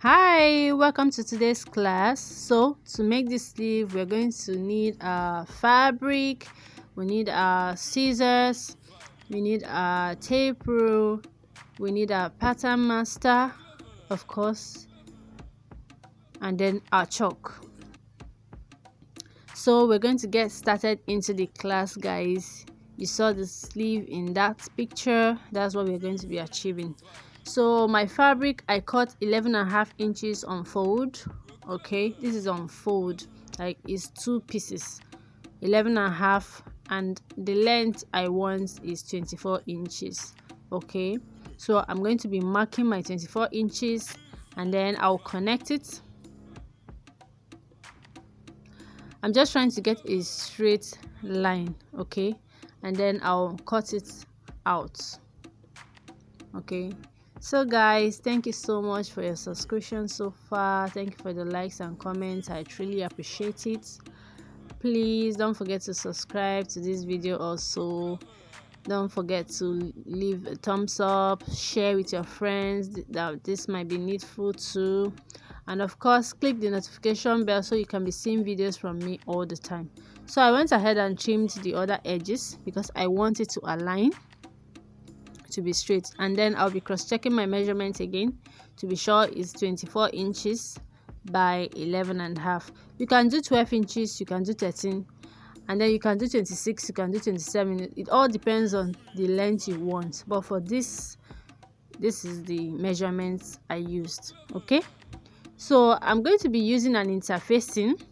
Hi, welcome to today's class. So to make this sleeve, we're going to need a fabric, we need our scissors, we need a tape rule, we need a pattern master, of course, and then our chalk. So we're going to get started into the class, guys. You saw the sleeve in that picture. That's what we're going to be achieving. So my fabric, I cut 11.5 inches on fold. Okay, this is on fold, like it's 2 pieces, 11.5, and the length I want is 24 inches. Okay, so I'm going to be marking my 24 inches and then I'll connect it. I'm just trying to get a straight line, okay, and then I'll cut it out. Okay, so guys, thank you so much for your subscription so far. Thank you for the likes and comments. I truly appreciate it. Please don't forget to subscribe to this video. Also, don't forget to leave a thumbs up, share with your friends that this might be needful too, and of course click the notification bell so you can be seeing videos from me all the time. So I went ahead and trimmed the other edges because I want it to align, to be straight, and then I'll be cross-checking my measurement again to be sure it's 24 inches by 11.5. You can do 12 inches, you can do 13, and then you can do 26, you can do 27. It all depends on the length you want, but for this is the measurements I used. Okay, so I'm going to be using an interfacing.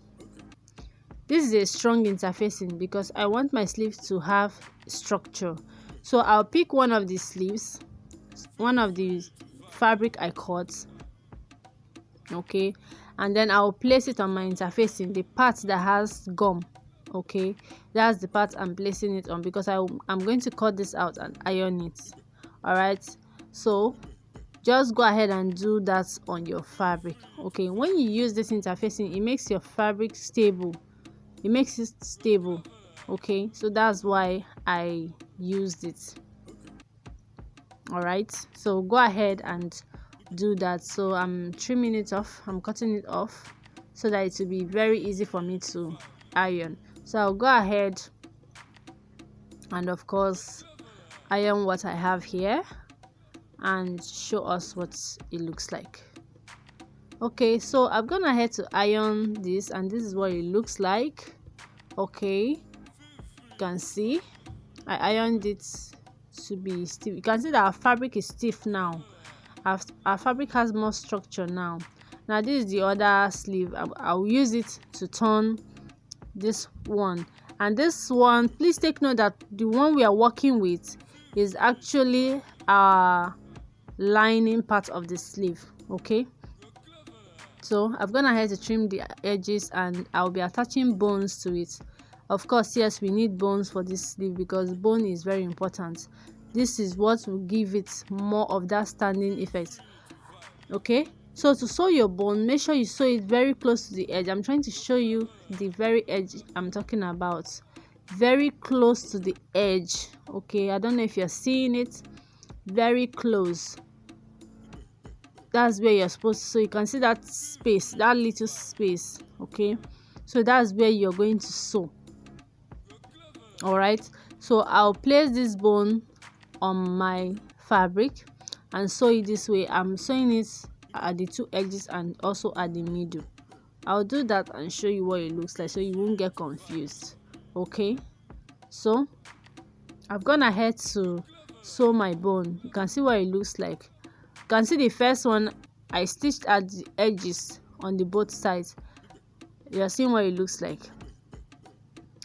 This is a strong interfacing because I want my sleeves to have structure. So I'll pick one of the sleeves, one of the fabric I cut, okay, and then I'll place it on my interfacing, the part that has gum. Okay, that's the part I'm placing it on because I'm going to cut this out and iron it. All right, so just go ahead and do that on your fabric. Okay, when you use this interfacing, it makes your fabric stable, it makes it stable. Okay, so that's why I used it. All right, so go ahead and do that. So I'm trimming it off, I'm cutting it off so that it will be very easy for me to iron. So I'll go ahead and of course iron what I have here and show us what it looks like. Okay, so I've gone ahead to iron this and this is what it looks like. Okay, you can see I ironed it to be stiff. You can see that our fabric is stiff now. Our fabric has more structure now. Now this is the other sleeve. I'll use it to turn this one, and this one, please take note that the one we are working with is actually our lining part of the sleeve. Okay, so I've gone ahead to trim the edges and I'll be attaching bones to it. Of course, yes, we need bones for this sleeve because bone is very important. This is what will give it more of that standing effect. Okay, so to sew your bone, make sure you sew it very close to the edge. I'm trying to show you the very edge I'm talking about, very close to the edge. Okay, I don't know if you're seeing it, very close. That's where you're supposed to, so you can see that space, that little space. Okay, so that's where you're going to sew. All right, so I'll place this bone on my fabric and sew it this way. I'm sewing it at the two edges and also at the middle. I'll do that and show you what it looks like so you won't get confused. Okay, so I've gone ahead to sew my bone. You can see what it looks like. You can see the first one I stitched at the edges on the both sides. You're seeing what it looks like,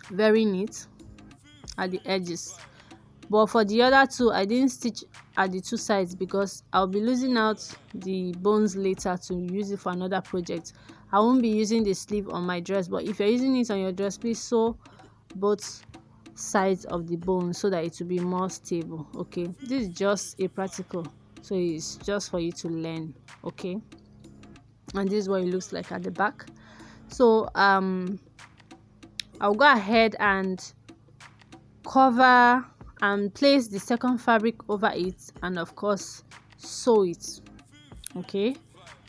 very neat at the edges. But for the other two, I didn't stitch at the two sides because I'll be losing out the bones later to use it for another project. I won't be using the sleeve on my dress, but if you're using it on your dress, please sew both sides of the bone so that it will be more stable. Okay, this is just a practical, so it's just for you to learn. Okay, and this is what it looks like at the back. So I'll go ahead and cover and place the second fabric over it and of course sew it. Okay,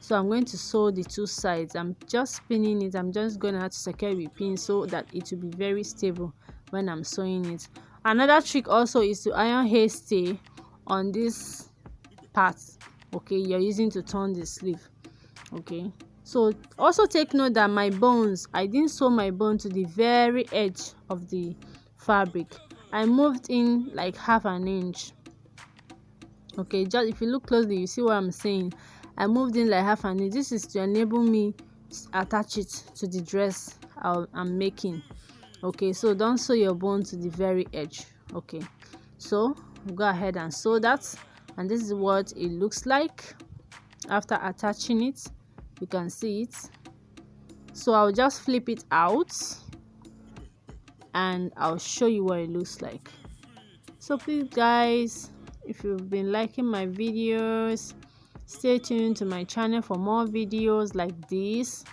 So I'm going to sew the two sides. I'm just pinning it. I'm just going to have to secure it with pins so that it will be very stable when I'm sewing it. Another trick also is to iron hasty on this part, okay, you're using to turn the sleeve. Okay, so also take note that my bones, I didn't sew my bone to the very edge of the fabric. I moved in like half an inch. Okay, just if you look closely, you see what I'm saying. I moved in like half an inch. This is to enable me to attach it to the dress I'm making. Okay, so don't sew your bone to the very edge. Okay, so go ahead and sew that, and this is what it looks like after attaching it. You can see it. So I'll just flip it out and I'll show you what it looks like. So please guys, if you've been liking my videos, stay tuned to my channel for more videos like this.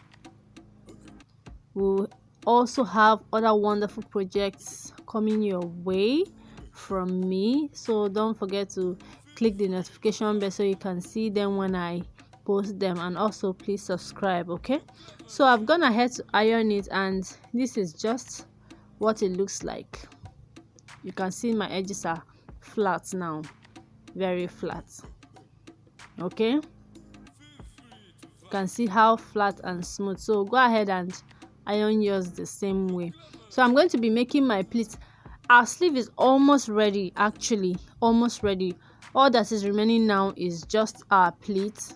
We'll also have other wonderful projects coming your way from me, so don't forget to click the notification bell so you can see them when I post them, and also please subscribe. Okay, so I've gone ahead to iron it, and this is just what it looks like. You can see my edges are flat now, very flat. Okay, you can see how flat and smooth. So go ahead and iron yours the same way. So I'm going to be making my pleats. Our sleeve is almost ready, actually almost ready. All that is remaining now is just our pleat,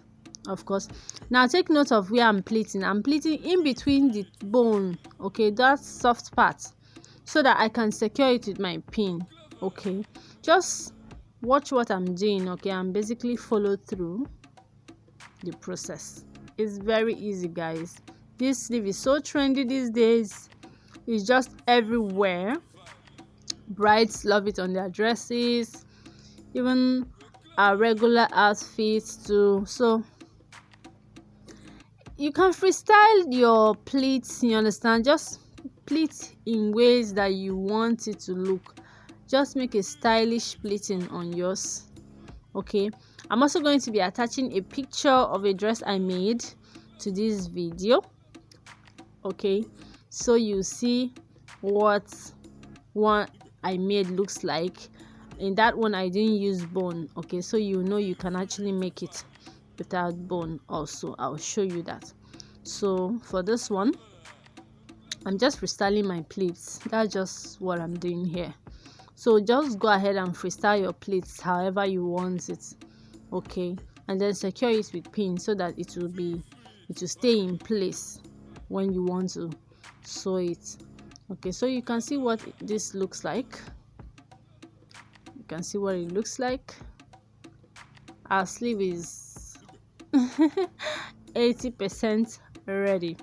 of course. Now take note of where I'm pleating. I'm pleating in between the bone, okay, that soft part, so that I can secure it with my pin. Okay, just watch what I'm doing. Okay, I'm basically follow through the process. It's very easy, guys. This sleeve is so trendy these days. It's just everywhere. Brides love it on their dresses, even our regular outfits too. So you can freestyle your pleats, you understand? Just pleat in ways that you want it to look. Just make a stylish pleating on yours. Okay, I'm also going to be attaching a picture of a dress I made to this video. Okay, so you see what one I made looks like. In that one I didn't use bone. Okay, so you know you can actually make it without bone also. I'll show you that. So for this one, I'm just freestyling my pleats. That's just what I'm doing here. So just go ahead and freestyle your pleats however you want it. Okay, and then secure it with pins so that it will stay in place when you want to sew it. Okay, so you can see what this looks like. You can see what it looks like. Our sleeve is 80% ready.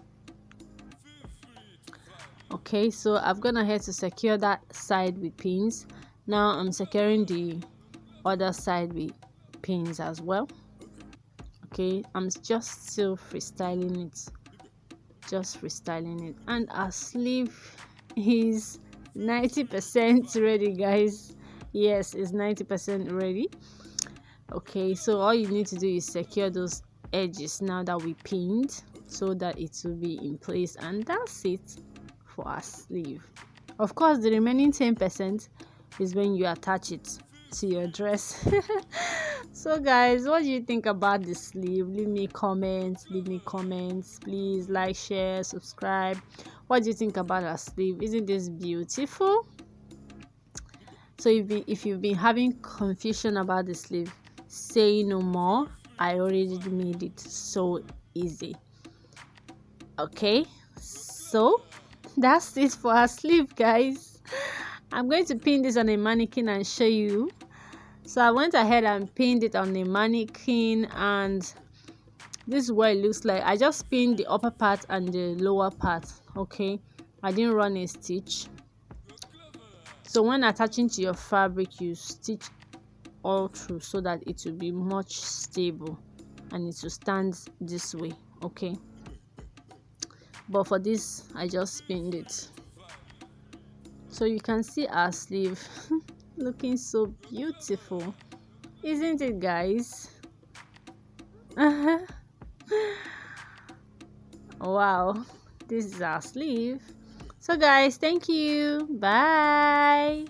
Okay, so I've gone ahead to secure that side with pins. Now I'm securing the other side with pins as well. Okay, I'm just still freestyling it, and our sleeve is 90% ready, guys. Yes, it's 90% ready. Okay, so all you need to do is secure those edges now that we pinned so that it will be in place, and that's it for our sleeve. Of course, the remaining 10% is when you attach it to your dress. So guys, what do you think about the sleeve? Leave me comments, please. Like, share, subscribe. What do you think about our sleeve? Isn't this beautiful? So if you've been having confusion about the sleeve, say no more. I already made it so easy. Okay, so that's it for our sleeve, guys. I'm going to pin this on a mannequin and show you. So I went ahead and pinned it on a mannequin, and this is what it looks like. I just pinned the upper part and the lower part. Okay, I didn't run a stitch. So when attaching to your fabric, you stitch all through so that it will be much stable and it will stand this way. Okay, but for this I just pinned it. So you can see our sleeve looking so beautiful, isn't it, guys? Wow, this is our sleeve. So guys, thank you, bye.